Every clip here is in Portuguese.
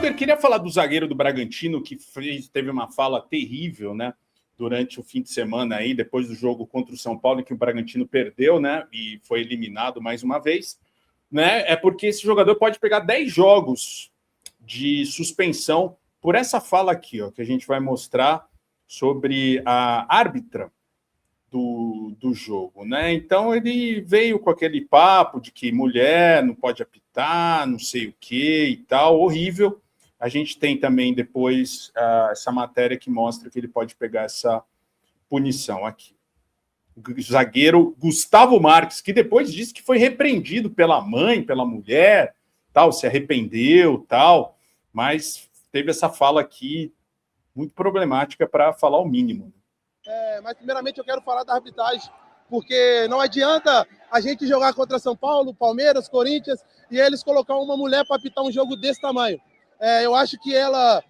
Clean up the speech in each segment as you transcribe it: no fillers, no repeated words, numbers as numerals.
Helder, queria falar do zagueiro do Bragantino, que teve uma fala terrível, né? Durante o fim de semana aí, depois do jogo contra o São Paulo, em que o Bragantino perdeu, né? E foi eliminado mais uma vez, né? É porque esse jogador pode pegar 10 jogos de suspensão por essa fala aqui, ó, que a gente vai mostrar sobre a árbitra do jogo, né? Então ele veio com aquele papo de que mulher não pode apitar, não sei o que e tal, horrível. A gente tem também depois essa matéria que mostra que ele pode pegar essa punição aqui. O zagueiro Gustavo Marques, que depois disse que foi repreendido pela mãe, pela mulher, tal, se arrependeu, tal, mas teve essa fala aqui muito problemática para falar o mínimo. Mas primeiramente eu quero falar da arbitragem, porque não adianta a gente jogar contra São Paulo, Palmeiras, Corinthians, e eles colocar uma mulher para apitar um jogo desse tamanho. Eu acho que ela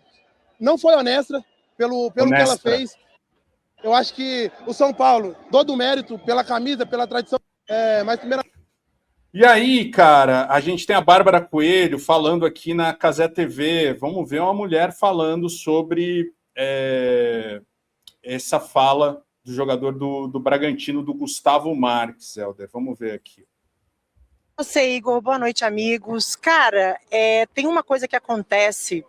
não foi honesta pelo que ela fez. Eu acho que o São Paulo, todo o mérito pela camisa, pela tradição, mas primeiro... E aí, cara, a gente tem a Bárbara Coelho falando aqui na Cazé TV. Vamos ver uma mulher falando sobre essa fala do jogador do Bragantino, do Gustavo Marques, Helder. Vamos ver aqui. Você, Igor, boa noite, amigos. Cara, tem uma coisa que acontece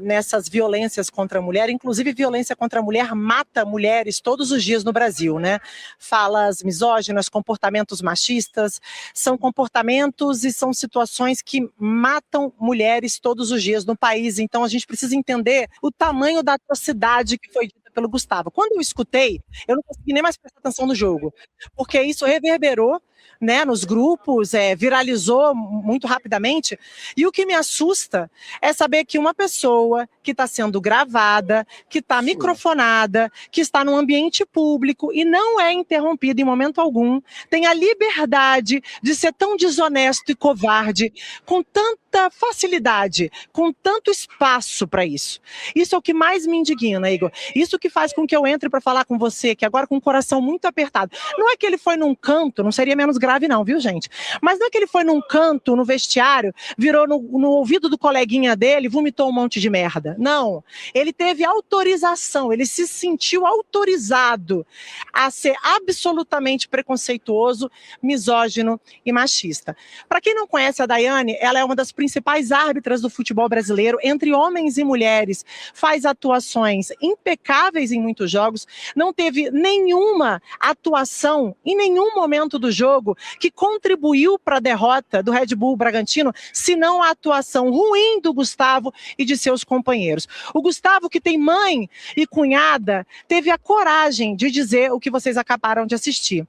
nessas violências contra a mulher, inclusive violência contra a mulher mata mulheres todos os dias no Brasil, né? Falas misóginas, comportamentos machistas, são comportamentos e são situações que matam mulheres todos os dias no país. Então a gente precisa entender o tamanho da atrocidade que foi dita pelo Gustavo. Quando eu escutei, eu não consegui nem mais prestar atenção no jogo, porque isso reverberou, né, nos grupos, viralizou muito rapidamente, e o que me assusta é saber que uma pessoa que está sendo gravada, que está microfonada, que está num ambiente público e não é interrompida em momento algum, tem a liberdade de ser tão desonesto e covarde, com tanta facilidade, com tanto espaço para isso. Isso é o que mais me indigna, Igor. Isso que faz com que eu entre para falar com você, que agora com o coração muito apertado. Não é que ele foi num canto, não seria menos grave não, viu, gente? Mas não é que ele foi num canto, no vestiário, virou no ouvido do coleguinha dele e vomitou um monte de merda. Não. Ele teve autorização, ele se sentiu autorizado a ser absolutamente preconceituoso, misógino e machista. Para quem não conhece a Daiane, ela é uma das principais árbitras do futebol brasileiro, entre homens e mulheres, faz atuações impecáveis em muitos jogos, não teve nenhuma atuação em nenhum momento do jogo que contribuiu para a derrota do Red Bull Bragantino, senão a atuação ruim do Gustavo e de seus companheiros. O Gustavo, que tem mãe e cunhada, teve a coragem de dizer o que vocês acabaram de assistir.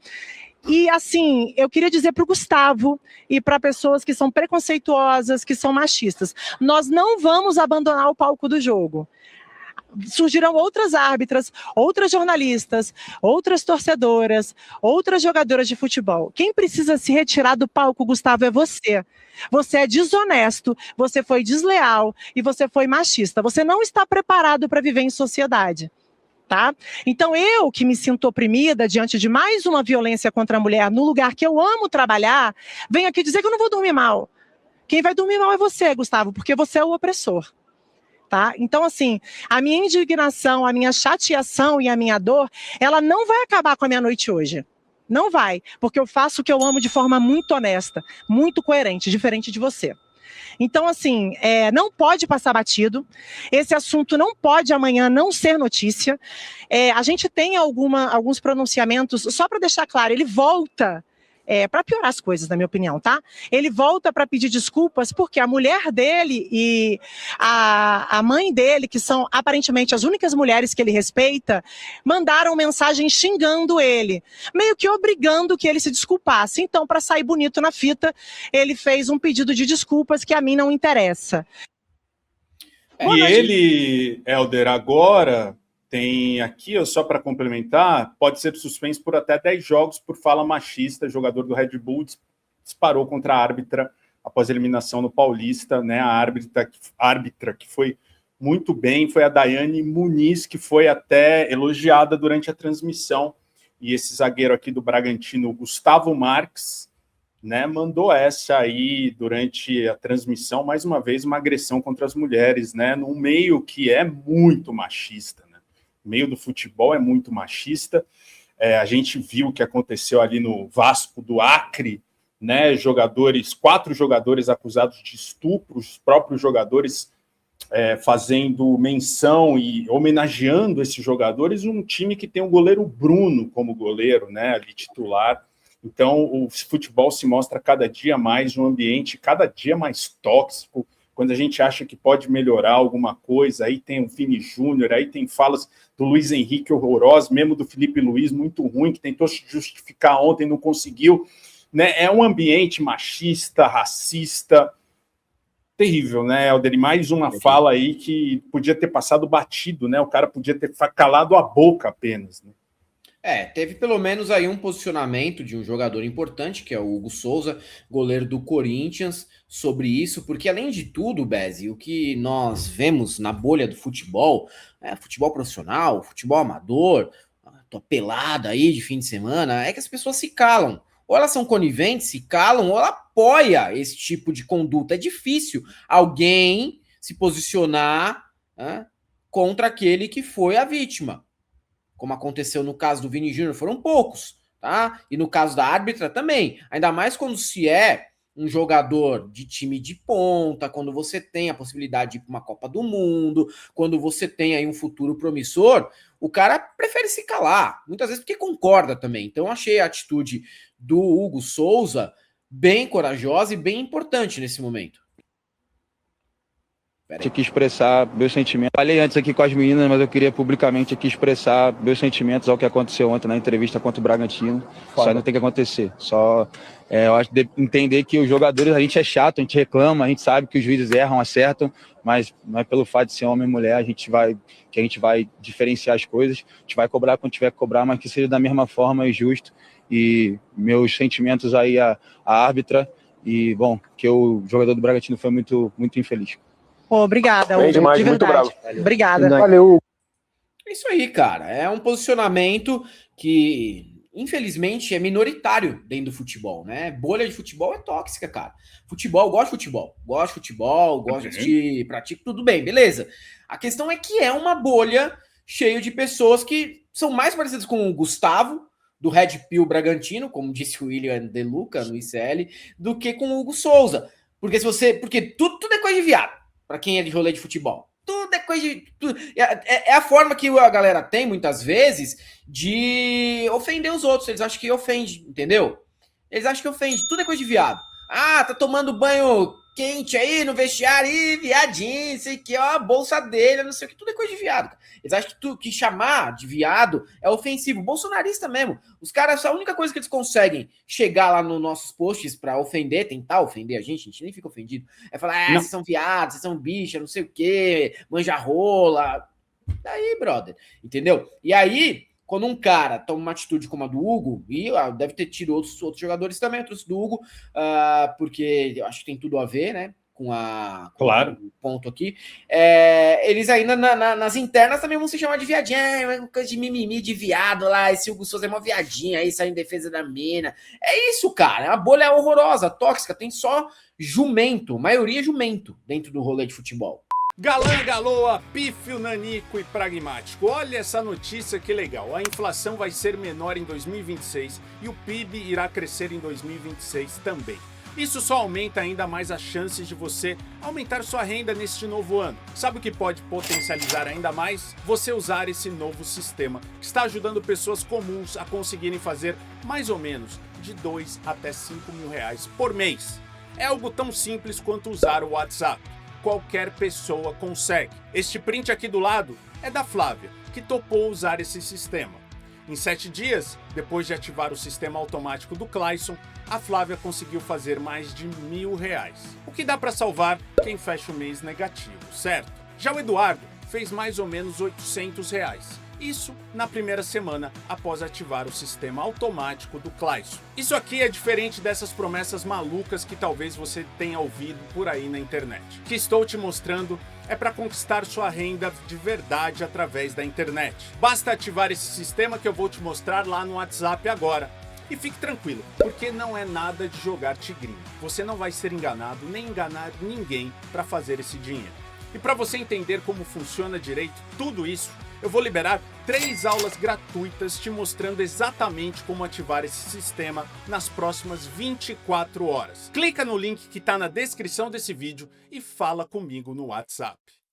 E assim, eu queria dizer para o Gustavo e para pessoas que são preconceituosas, que são machistas, nós não vamos abandonar o palco do jogo. Surgirão outras árbitras, outras jornalistas, outras torcedoras, outras jogadoras de futebol. Quem precisa se retirar do palco, Gustavo, é você. Você é desonesto, você foi desleal e você foi machista. Você não está preparado para viver em sociedade. Tá? Então eu, que me sinto oprimida diante de mais uma violência contra a mulher no lugar que eu amo trabalhar, venho aqui dizer que eu não vou dormir mal. Quem vai dormir mal é você, Gustavo, porque você é o opressor. Tá? Então, assim, a minha indignação, a minha chateação e a minha dor, ela não vai acabar com a minha noite hoje. Não vai, porque eu faço o que eu amo de forma muito honesta, muito coerente, diferente de você. Então, assim, não pode passar batido, esse assunto não pode amanhã não ser notícia. A gente tem alguns pronunciamentos, só para deixar claro, ele volta... para piorar as coisas, na minha opinião, tá? Ele volta para pedir desculpas porque a mulher dele e a mãe dele, que são aparentemente as únicas mulheres que ele respeita, mandaram mensagem xingando ele, meio que obrigando que ele se desculpasse. Então, para sair bonito na fita, ele fez um pedido de desculpas que a mim não interessa. E ele, Helder, agora... Tem aqui, só para complementar, pode ser suspenso por até 10 jogos por fala machista. O jogador do Red Bull disparou contra a árbitra após a eliminação no Paulista, né? A árbitra que foi muito bem foi a Daiane Muniz, que foi até elogiada durante a transmissão. E esse zagueiro aqui do Bragantino, Gustavo Marques, né, mandou essa aí durante a transmissão, mais uma vez, uma agressão contra as mulheres, né, num meio que é muito machista, né? O meio do futebol é muito machista. A gente viu o que aconteceu ali no Vasco do Acre, né, 4 jogadores acusados de estupro, os próprios jogadores fazendo menção e homenageando esses jogadores, um time que tem o goleiro Bruno como goleiro, né, ali titular. Então, o futebol se mostra cada dia mais um ambiente cada dia mais tóxico. Quando a gente acha que pode melhorar alguma coisa, aí tem o Vini Júnior, aí tem falas do Luiz Henrique horrorosas, mesmo do Felipe Luiz, muito ruim, que tentou se justificar ontem, não conseguiu. Né? É um ambiente machista, racista, terrível, né, Helder? Mais uma fala aí que podia ter passado batido, né? O cara podia ter calado a boca apenas, né? Teve pelo menos aí um posicionamento de um jogador importante, que é o Hugo Souza, goleiro do Corinthians, sobre isso, porque além de tudo, Bezi, o que nós vemos na bolha do futebol, futebol profissional, futebol amador, tua pelada aí de fim de semana, é que as pessoas se calam. Ou elas são coniventes, se calam, ou ela apoia esse tipo de conduta. É difícil alguém se posicionar, né, contra aquele que foi a vítima. Como aconteceu no caso do Vini Júnior, foram poucos, tá? E no caso da árbitra também. Ainda mais quando se é um jogador de time de ponta, quando você tem a possibilidade de ir para uma Copa do Mundo, quando você tem aí um futuro promissor, o cara prefere se calar, muitas vezes porque concorda também. Então eu achei a atitude do Hugo Souza bem corajosa e bem importante nesse momento. Tinha que expressar meus sentimentos. Falei antes aqui com as meninas, mas eu queria publicamente aqui expressar meus sentimentos ao que aconteceu ontem na entrevista contra o Bragantino. Só não tem que acontecer. Eu acho que entender que os jogadores, a gente é chato, a gente reclama, a gente sabe que os juízes erram, acertam, mas não é pelo fato de ser homem e mulher a gente vai diferenciar as coisas. A gente vai cobrar quando tiver que cobrar, mas que seja da mesma forma e justo. E meus sentimentos aí à árbitra. E, bom, que o jogador do Bragantino foi muito, muito infeliz. Obrigada, Bem demais, de muito verdade. bravo. Obrigada. Valeu. É isso aí, cara. É um posicionamento que, infelizmente, é minoritário dentro do futebol, né? Bolha de futebol é tóxica, cara. Futebol, gosto de futebol, gosto de assistir, pratico, tudo bem, beleza. A questão é que é uma bolha cheia de pessoas que são mais parecidas com o Gustavo, do Red Pill Bragantino, como disse o William De Luca no ICL, do que com o Hugo Souza. Porque tudo é coisa de viado. Pra quem é de rolê de futebol. Tudo é coisa de... É a forma que a galera tem, muitas vezes, de ofender os outros. Eles acham que ofende, entendeu? Eles acham que ofende. Tudo é coisa de viado. Ah, tá tomando banho quente aí no vestiário. Ih, viadinho, sei que, ó, a bolsa dele, não sei o que. Tudo é coisa de viado. Eles acham que chamar de viado é ofensivo. Bolsonarista mesmo. Os caras, a única coisa que eles conseguem chegar lá nos nossos posts pra ofender, tentar ofender a gente nem fica ofendido, é falar, vocês são viados, vocês são bicha, não sei o que, manja rola. Daí, brother, entendeu? E aí, quando um cara toma uma atitude como a do Hugo, e deve ter tido outros jogadores também, eu trouxe do Hugo, porque eu acho que tem tudo a ver, né? Claro. O ponto aqui. Eles ainda nas internas também vão se chamar de viadinho. Uma coisa de mimimi de viado lá. Esse Hugo Souza é uma viadinha aí, sai em defesa da mina. É isso, cara. A bolha é horrorosa, tóxica. Tem só jumento, maioria jumento dentro do rolê de futebol. Galã, galoa, pífio, nanico e pragmático. Olha essa notícia que legal. A inflação vai ser menor em 2026 e o PIB irá crescer em 2026 também. Isso só aumenta ainda mais as chances de você aumentar sua renda neste novo ano. Sabe o que pode potencializar ainda mais? Você usar esse novo sistema, que está ajudando pessoas comuns a conseguirem fazer mais ou menos de 2 até 5 mil reais por mês. É algo tão simples quanto usar o WhatsApp. Qualquer pessoa consegue. Este print aqui do lado é da Flávia, que topou usar esse sistema. Em 7 dias, depois de ativar o sistema automático do Clayson, a Flávia conseguiu fazer mais de R$1.000, o que dá para salvar quem fecha o mês negativo, certo? Já o Eduardo fez mais ou menos R$800, isso na primeira semana após ativar o sistema automático do Clayson. Isso aqui é diferente dessas promessas malucas que talvez você tenha ouvido por aí na internet. O que estou te mostrando é para conquistar sua renda de verdade através da internet. Basta ativar esse sistema que eu vou te mostrar lá no WhatsApp agora. E fique tranquilo, porque não é nada de jogar tigrinho. Você não vai ser enganado nem enganar ninguém para fazer esse dinheiro. E para você entender como funciona direito tudo isso, eu vou liberar 3 aulas gratuitas te mostrando exatamente como ativar esse sistema nas próximas 24 horas. Clica no link que está na descrição desse vídeo e fala comigo no WhatsApp.